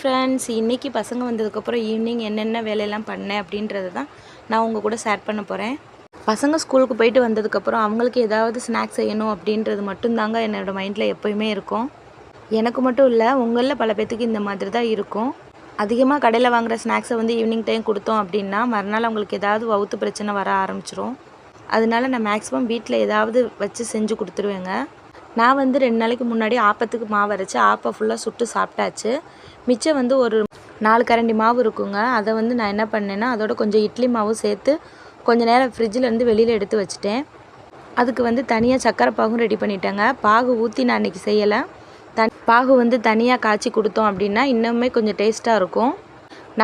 Friends, இன்றைக்கி பசங்க வந்ததுக்கப்புறம் ஈவினிங் என்னென்ன வேலையெல்லாம் பண்ணேன் அப்படின்றது தான் நான் உங்கள் கூட ஷேர் பண்ண போகிறேன். பசங்க ஸ்கூலுக்கு போயிட்டு வந்ததுக்கப்புறம் அவங்களுக்கு ஏதாவது ஸ்நாக்ஸ் செய்யணும் அப்படின்றது மட்டும்தாங்க என்னோடய மைண்டில் எப்போயுமே இருக்கும். எனக்கு மட்டும் இல்லை, உங்களில் பல பேர்த்துக்கு இந்த மாதிரி தான் இருக்கும். அதிகமாக கடையில் வாங்குகிற ஸ்நாக்ஸை வந்து ஈவினிங் டைம் கொடுத்தோம் அப்படின்னா மறுநாள் அவங்களுக்கு ஏதாவது வவுத்து பிரச்சனை வர ஆரம்பிச்சிரும். அதனால நான் மேக்ஸிமம் வீட்டில் ஏதாவது வச்சு செஞ்சு கொடுத்துருவேங்க. நான் வந்து 2 நாளைக்கு முன்னாடி ஆப்பத்துக்கு மாவு அரைச்சி ஆப்பை ஃபுல்லாக சுட்டு சாப்பிட்டாச்சு. மிச்சம் வந்து ஒரு 4 கரண்டி மாவு இருக்குங்க. அதை வந்து நான் என்ன பண்ணேன்னா அதோட கொஞ்சம் இட்லி மாவும் சேர்த்து கொஞ்சம் நேரம் ஃப்ரிட்ஜிலேருந்து வெளியில் எடுத்து வச்சுட்டேன். அதுக்கு வந்து தனியாக சர்க்கரை பாகும் ரெடி பண்ணிட்டேங்க. பாகு ஊற்றி நான் இன்றைக்கி செய்யலை. பாகு வந்து தனியாக காய்ச்சி கொடுத்தோம் அப்படின்னா இன்னுமே கொஞ்சம் டேஸ்ட்டாக இருக்கும்.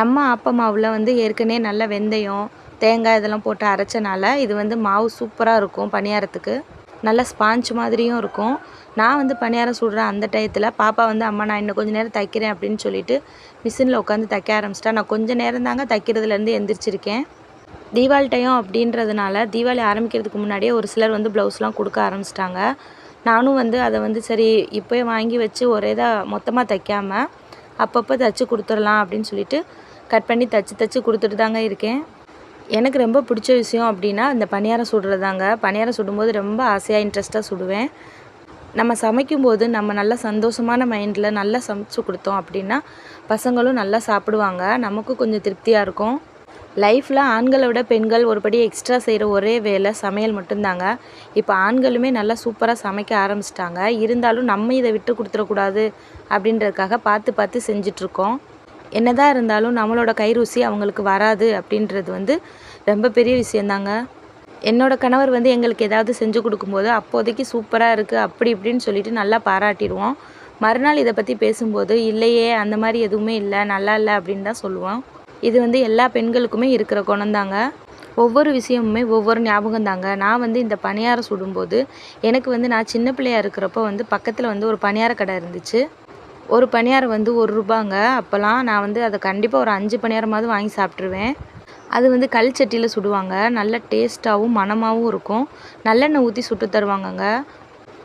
நம்ம ஆப்ப மாவில் வந்து ஏற்கனவே நல்ல வெந்தயம், தேங்காய் இதெல்லாம் போட்டு அரைச்சனால இது வந்து மாவு சூப்பராக இருக்கும். பணியாரத்துக்கு நல்ல ஸ்பாஞ்ச் மாதிரியும் இருக்கும். நான் வந்து பணியாரம் சுடுற அந்த டயத்தில் பாப்பா வந்து அம்மா நான் இன்னும் கொஞ்சம் நேரம் தைக்கிறேன் அப்படின்னு சொல்லிட்டு மிஷினில் உட்காந்து தைக்க ஆரம்பிச்சிட்டா. நான் கொஞ்சம் நேரம் தாங்க தைக்கிறதுலேருந்து எந்திரிச்சிருக்கேன். தீபாவளி டைம் அப்படின்றதுனால தீபாவளி ஆரம்பிக்கிறதுக்கு முன்னாடியே ஒரு சிலர் வந்து ப்ளவுஸ்லாம் கொடுக்க ஆரம்பிச்சிட்டாங்க. நானும் வந்து அதை வந்து சரி இப்போயே வாங்கி வச்சு ஒரே இதாக மொத்தமாக தைக்காமல் அப்பப்போ தைச்சி கொடுத்துடலாம் அப்படின்னு சொல்லிட்டு கட் பண்ணி தைச்சி கொடுத்துட்டு தாங்க இருக்கேன். எனக்கு ரொம்ப பிடிச்ச விஷயம் அப்படின்னா இந்த பணியாரம் சுடுறது தாங்க. பணியாரம் சுடும்போது ரொம்ப ஆசையாக இன்ட்ரெஸ்ட்டாக சுடுவேன். நம்ம சமைக்கும்போது நம்ம நல்லா சந்தோஷமான மைண்டில் நல்லா சமைச்சு கொடுத்தோம் அப்படின்னா பசங்களும் நல்லா சாப்பிடுவாங்க. நமக்கும் கொஞ்சம் திருப்தியாக இருக்கும். லைஃப்பில் ஆண்களை விட பெண்கள் ஒருபடி எக்ஸ்ட்ரா செய்கிற ஒரே வேலை சமையல் மட்டும்தாங்க. இப்போ ஆண்களுமே நல்லா சூப்பராக சமைக்க ஆரம்பிச்சிட்டாங்க. இருந்தாலும் நம்ம இதை விட்டு கொடுத்துடக்கூடாது அப்படின்றதுக்காக பார்த்து செஞ்சிட்ருக்கோம். என்னதான் இருந்தாலும் நம்மளோட கை ருசி அவங்களுக்கு வராது அப்படின்றது வந்து ரொம்ப பெரிய விஷயந்தாங்க. என்னோடய கணவர் வந்து எங்களுக்கு ஏதாவது செஞ்சு கொடுக்கும்போது அப்போதைக்கு சூப்பராக இருக்குது அப்படி இப்படின்னு சொல்லிட்டு நல்லா பாராட்டிடுவோம். மறுநாள் இதை பற்றி பேசும்போது இல்லையே அந்த மாதிரி எதுவுமே இல்லை, நல்லா இல்லை அப்படின்னு தான் சொல்லுவோம். இது வந்து எல்லா பெண்களுக்குமே இருக்கிற குணம்தாங்க. ஒவ்வொரு விஷயமுமே ஒவ்வொரு ஞாபகம் தாங்க. நான் வந்து இந்த பணியாரம் சுடும்போது எனக்கு வந்து நான் சின்ன பிள்ளையாக இருக்கிறப்போ வந்து பக்கத்தில் வந்து ஒரு பணியார கடை இருந்துச்சு. ஒரு பணியாரம் வந்து ₹1. அப்போல்லாம் நான் வந்து அதை கண்டிப்பாக ஒரு 5 பணியாரமாவது வாங்கி சாப்பிட்ருவேன். அது வந்து கல் சட்டியில் சுடுவாங்க. நல்ல டேஸ்ட்டாகவும் மணமாகவும் இருக்கும். நல்லெண்ணெய் ஊற்றி சுட்டு தருவாங்கங்க.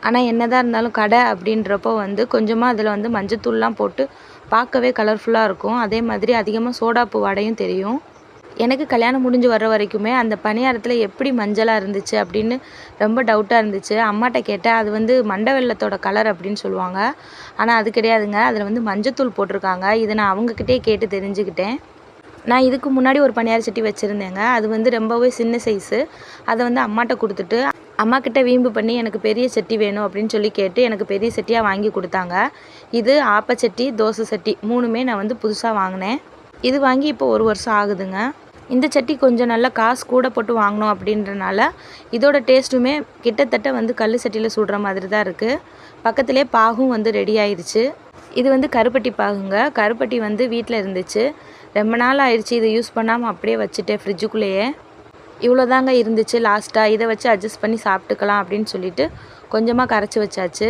ஆனால் என்னதான் இருந்தாலும் கடை அப்படின்றப்போ வந்து கொஞ்சமாக அதில் வந்து மஞ்சத்தூள்லாம் போட்டு பார்க்கவே கலர்ஃபுல்லாக இருக்கும். அதே மாதிரி அதிகமாக சோடாப்பு வாடையும் தெரியும். எனக்கு கல்யாணம் முடிஞ்சு வர்ற வரைக்குமே அந்த பணியாரத்தில் எப்படி மஞ்சளாக இருந்துச்சு அப்படின்னு ரொம்ப டவுட்டாக இருந்துச்சு. அம்மாட்ட கேட்டேன். அது வந்து மண்டை வெல்லத்தோட கலர் அப்படின்னு சொல்லுவாங்க. ஆனால் அது கிடையாதுங்க. அதில் வந்து மஞ்சத்தூள் போட்டிருக்காங்க. இதை நான் அவங்கக்கிட்டே கேட்டு தெரிஞ்சுக்கிட்டேன். நான் இதுக்கு முன்னாடி ஒரு பணியார சட்டி வச்சுருந்தேங்க. அது வந்து ரொம்பவே சின்ன சைஸு. அதை வந்து அம்மாட்ட கொடுத்துட்டு அம்மாக்கிட்ட வீம்பு பண்ணி எனக்கு பெரிய சட்டி வேணும் அப்படின்னு சொல்லி கேட்டு எனக்கு பெரிய சட்டியாக வாங்கி கொடுத்தாங்க. இது ஆப்பச்சட்டி, தோசை சட்டி 3மே நான் வந்து புதுசாக வாங்கினேன். இது வாங்கி இப்போ 1 வருஷம் ஆகுதுங்க. இந்த சட்டி கொஞ்சம் நல்லா காசு கூட போட்டு வாங்கினோம் அப்படின்றனால இதோட டேஸ்ட்டுமே கிட்டத்தட்ட வந்து கல் சட்டியில் சுடுற மாதிரி தான் இருக்குது. பக்கத்துலேயே பாகும் வந்து ரெடி ஆயிடுச்சு. இது வந்து கருப்பட்டி பாகுங்க. கருப்பட்டி வந்து வீட்டில் இருந்துச்சு. ரொம்ப நாள் ஆயிடுச்சு இதை யூஸ் பண்ணாமல் அப்படியே வச்சுட்டேன் ஃப்ரிட்ஜுக்குள்ளேயே. இவ்வளோதாங்க இருந்துச்சு. லாஸ்ட்டாக இதை வச்சு அட்ஜஸ்ட் பண்ணி சாப்பிட்டுக்கலாம் அப்படின்னு சொல்லிட்டு கொஞ்சமாக கரைச்சி வச்சாச்சு.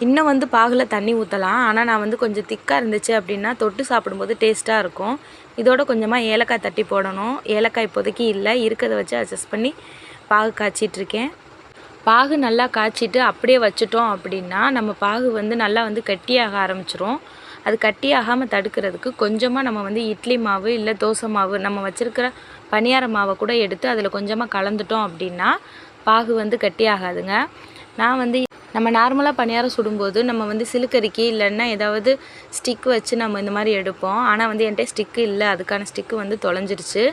இன்னும் வந்து பாகில் தண்ணி ஊற்றலாம். ஆனால் நான் வந்து கொஞ்சம் திக்காக இருந்துச்சு அப்படின்னா தொட்டு சாப்பிடும்போது டேஸ்ட்டாக இருக்கும். இதோட கொஞ்சமாக ஏலக்காய் தட்டி போடணும். ஏலக்காய் இப்போதைக்கு இல்லை, இருக்கிறத வச்சு அட்ஜஸ்ட் பண்ணி பாகு காய்ச்சிட்ருக்கேன். பாகு நல்லா காய்ச்சிட்டு அப்படியே வச்சுட்டோம் அப்படின்னா நம்ம பாகு வந்து நல்லா வந்து கட்டியாக ஆரம்பிச்சிரும். அது கட்டியாகாமல் தடுக்கிறதுக்கு கொஞ்சமாக நம்ம வந்து இட்லி மாவு இல்லை தோசை மாவு நம்ம வச்சுருக்கிற பணியார மாவை கூட எடுத்து அதில் கொஞ்சமாக கலந்துட்டோம் அப்படின்னா பாகு வந்து கட்டியாகாதுங்க. நான் வந்து நம்ம நார்மலாக பணியாரம் சுடும்போது நம்ம வந்து சிலுக்கரிக்கி இல்லைன்னா ஏதாவது ஸ்டிக்கு வச்சு நம்ம இந்த மாதிரி எடுப்போம். ஆனால் வந்து என்கிட்ட ஸ்டிக்கு இல்லை, அதுக்கான ஸ்டிக்கு வந்து தொலைஞ்சிருச்சு.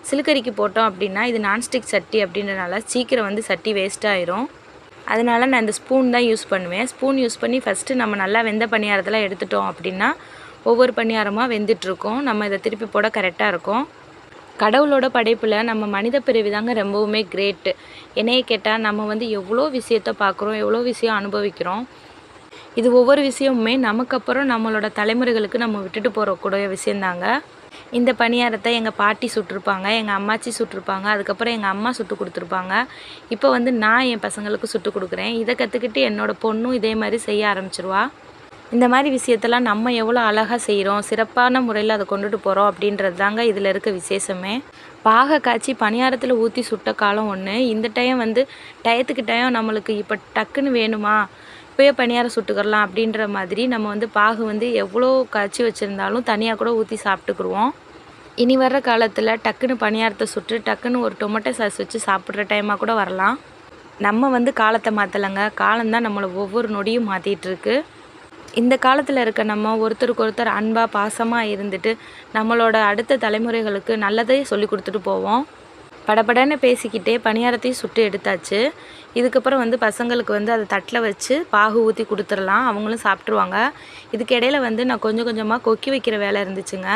சிலுக்கரிக்கு போட்டோம் அப்படின்னா இது நான்ஸ்டிக் சட்டி அப்படின்றனால சீக்கிரம் வந்து சட்டி வேஸ்ட் ஆயிரும். அதனால் நான் இந்த ஸ்பூன் தான் யூஸ் பண்ணுவேன். ஸ்பூன் யூஸ் பண்ணி ஃபஸ்ட்டு நம்ம நல்லா வெந்த பணியாரத்தெல்லாம் எடுத்துட்டோம் அப்படின்னா ஒவ்வொரு பணியாரமாக வெந்துட்டுருக்கும். நம்ம இதை திருப்பி போட கரெக்டாக இருக்கும். கடவுளோட படைப்பில் நம்ம மனித பிறவி தாங்க ரொம்பவுமே கிரேட்டு. என்னையே கேட்டால் நம்ம வந்து எவ்வளோ விஷயத்த பார்க்குறோம், எவ்வளோ விஷயம் அனுபவிக்கிறோம். இது ஒவ்வொரு விஷயமுமே நமக்கப்புறம் நம்மளோட தலைமுறைகளுக்கு நம்ம விட்டுட்டு போகக்கூடிய விஷயந்தாங்க. இந்த பணியாரத்தை எங்கள் பாட்டி சுட்டிருப்பாங்க, எங்கள் அம்மாச்சி சுட்டிருப்பாங்க, அதுக்கப்புறம் எங்கள் அம்மா சுட்டு கொடுத்துருப்பாங்க. இப்போ வந்து நான் என் பசங்களுக்கு சுட்டு கொடுக்குறேன். இதை கற்றுக்கிட்டு என்னோடய பொண்ணும் இதே மாதிரி செய்ய ஆரம்பிச்சிருவா. இந்த மாதிரி விஷயத்தெல்லாம் நம்ம எவ்வளோ அழகாக செய்கிறோம், சிறப்பான முறையில் அதை கொண்டுட்டு போகிறோம் அப்படின்றது தாங்க இதில் இருக்க விசேஷமே. பாகை காய்ச்சி பணியாரத்தில் ஊற்றி சுட்ட காலம் ஒன்று. இந்த டைம் வந்து டயத்துக்கு டைம் நம்மளுக்கு இப்போ டக்குன்னு வேணுமா, அப்போயே பணியாரம் சுட்டுக்கிறலாம் அப்படின்ற மாதிரி நம்ம வந்து பாகு வந்து எவ்வளோ காய்ச்சி வச்சுருந்தாலும் தனியாக கூட ஊற்றி சாப்பிட்டுக்குருவோம். இனி வர்ற காலத்தில் டக்குன்னு பணியாரத்தை சுட்டு டக்குன்னு ஒரு டொமேட்டோ சாஸ் வச்சு சாப்பிட்ற டைமாக கூட வரலாம். நம்ம வந்து காலத்தை மாற்றலைங்க, காலம்தான் நம்மளை ஒவ்வொரு நொடியும் மாற்றிட்டுருக்கு. இந்த காலத்தில் இருக்க நம்ம ஒருத்தருக்கு ஒருத்தர் அன்பாக பாசமாக இருந்துட்டு நம்மளோட அடுத்த தலைமுறைகளுக்கு நல்லதே சொல்லி கொடுத்துட்டு போவோம். படபடன்னு பேசிக்கிட்டே பணியாரத்தையும் சுட்டு எடுத்தாச்சு. இதுக்கப்புறம் வந்து பசங்களுக்கு வந்து அதை தட்டில் வச்சு பாகு ஊற்றி கொடுத்துடலாம், அவங்களும் சாப்பிட்ருவாங்க. இதுக்கு இடையில வந்து நான் கொஞ்சம் கொஞ்சமாக கொக்கி வைக்கிற வேலை இருந்துச்சுங்க.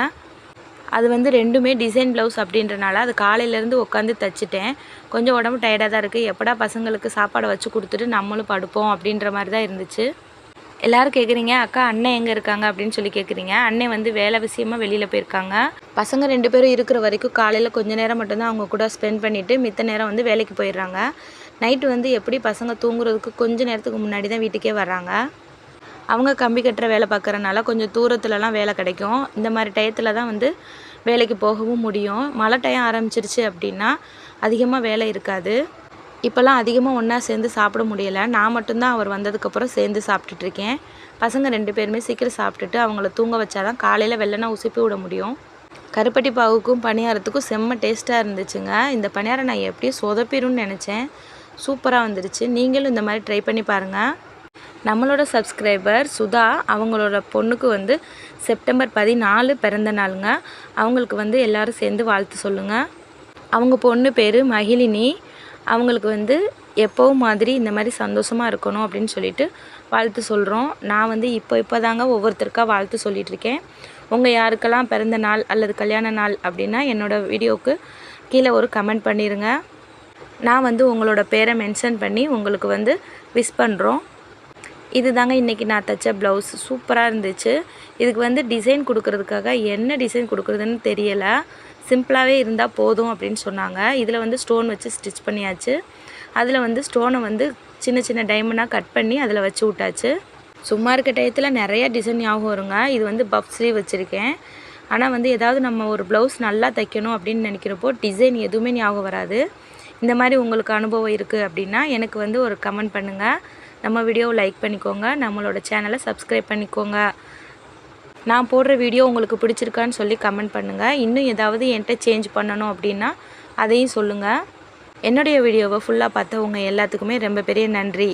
அது வந்து ரெண்டுமே டிசைன் ப்ளவுஸ் அப்படின்றனால அது காலையிலேருந்து உட்காந்து தைச்சிட்டேன். கொஞ்சம் உடம்பு டயர்டாக தான் இருக்குது, எப்படா பசங்களுக்கு சாப்பாடை வச்சு கொடுத்துட்டு நம்மளும் படுப்போம் அப்படின்ற மாதிரி தான் இருந்துச்சு. எல்லோரும் கேட்குறீங்க, அக்கா அண்ணன் எங்கே இருக்காங்க அப்படின்னு சொல்லி கேட்குறீங்க. அண்ணன் வந்து வேலை விஷயமாக வெளியில் போயிருக்காங்க. பசங்க 2 பேரும் இருக்கிற வரைக்கும் காலையில் கொஞ்சம் நேரம் மட்டும்தான் அவங்க கூட ஸ்பெண்ட் பண்ணிவிட்டு மித்த நேரம் வந்து வேலைக்கு போயிடுறாங்க. நைட்டு வந்து எப்படி பசங்க தூங்குறதுக்கு கொஞ்சம் நேரத்துக்கு முன்னாடி தான் வீட்டுக்கே வர்றாங்க. அவங்க கம்பி கட்டுற வேலை பார்க்குறனால கொஞ்சம் தூரத்துலலாம் வேலை கிடைக்கும். இந்த மாதிரி டயத்தில் தான் வந்து வேலைக்கு போகவும் முடியும். மழை டைம் ஆரம்பிச்சிருச்சு அப்படின்னா அதிகமாக வேலை இருக்காது. இப்போல்லாம் அதிகமாக ஒன்றா சேர்ந்து சாப்பிட முடியலை. நான் மட்டும்தான் அவர் வந்ததுக்கப்புறம் சேர்ந்து சாப்பிட்டுட்ருக்கேன். பசங்க 2 பேருமே சீக்கிரம் சாப்பிட்டுட்டு அவங்கள தூங்க வச்சா தான் காலையில் வெள்ளனா உசுப்பி விட முடியும். கருப்பட்டி பாவுக்கும் பணியாரத்துக்கும் செம்ம டேஸ்ட்டாக இருந்துச்சுங்க. இந்த பணியாரம் நான் எப்படியும் சொதப்பிடும்னு நினச்சேன், சூப்பராக வந்துருச்சு. நீங்களும் இந்த மாதிரி ட்ரை பண்ணி பாருங்கள். நம்மளோட சப்ஸ்கிரைபர் சுதா, அவங்களோட பொண்ணுக்கு வந்து செப்டம்பர் 14 பிறந்த நாளுங்க. அவங்களுக்கு வந்து எல்லோரும் சேர்ந்து வாழ்த்து சொல்லுங்கள். அவங்க பொண்ணு பேர் மகிழினி. அவங்களுக்கு வந்து எப்போவும் மாதிரி இந்த மாதிரி சந்தோஷமாக இருக்கணும் அப்படின்னு சொல்லிட்டு வாழ்த்து சொல்கிறோம். நான் வந்து இப்போ தாங்க ஒவ்வொருத்தருக்கா வாழ்த்து சொல்லிகிட்ருக்கேன். உங்கள் யாருக்கெல்லாம் பிறந்த நாள் அல்லது கல்யாண நாள் அப்படின்னா என்னோடய வீடியோவுக்கு கீழே ஒரு கமெண்ட் பண்ணிடுங்க. நான் வந்து உங்களோட பேரை மென்ஷன் பண்ணி உங்களுக்கு வந்து விஷ் பண்ணுறோம். இது தாங்க இன்றைக்கி நான் தைச்ச ப்ளவுஸ், சூப்பராக இருந்துச்சு. இதுக்கு வந்து டிசைன் கொடுக்குறதுக்காக என்ன டிசைன் கொடுக்குறதுன்னு தெரியலை, சிம்பிளாகவே இருந்தால் போதும் அப்படின்னு சொன்னாங்க. இதில் வந்து ஸ்டோன் வச்சு ஸ்டிச் பண்ணியாச்சு. அதில் வந்து ஸ்டோனை வந்து சின்ன சின்ன டைமண்டாக கட் பண்ணி அதில் வச்சு விட்டாச்சு. சும்மா இருக்க டயத்தில் நிறையா டிசைன் ஞாபகம் வருங்க. இது வந்து பஃப் ஸ்லீவ் வச்சுருக்கேன். ஆனால் வந்து ஏதாவது நம்ம ஒரு ப்ளவுஸ் நல்லா தைக்கணும் அப்படின்னு நினைக்கிறப்போ டிசைன் எதுவுமே ஞாபகம் வராது. இந்த மாதிரி உங்களுக்கு அனுபவம் இருக்குது அப்படின்னா எனக்கு வந்து ஒரு கமெண்ட் பண்ணுங்கள். நம்ம வீடியோவை லைக் பண்ணிக்கோங்க, நம்மளோட சேனலை சப்ஸ்கிரைப் பண்ணிக்கோங்க. நான் போடுற வீடியோ உங்களுக்கு பிடிச்சிருக்கான்னு சொல்லி கமெண்ட் பண்ணுங்கள். இன்னும் ஏதாவது என்கிட்ட சேஞ்ச் பண்ணணும் அப்படின்னா அதையும் சொல்லுங்கள். என்னுடைய வீடியோவை ஃபுல்லாக பார்த்தவங்க எல்லாத்துக்குமே ரொம்ப பெரிய நன்றி.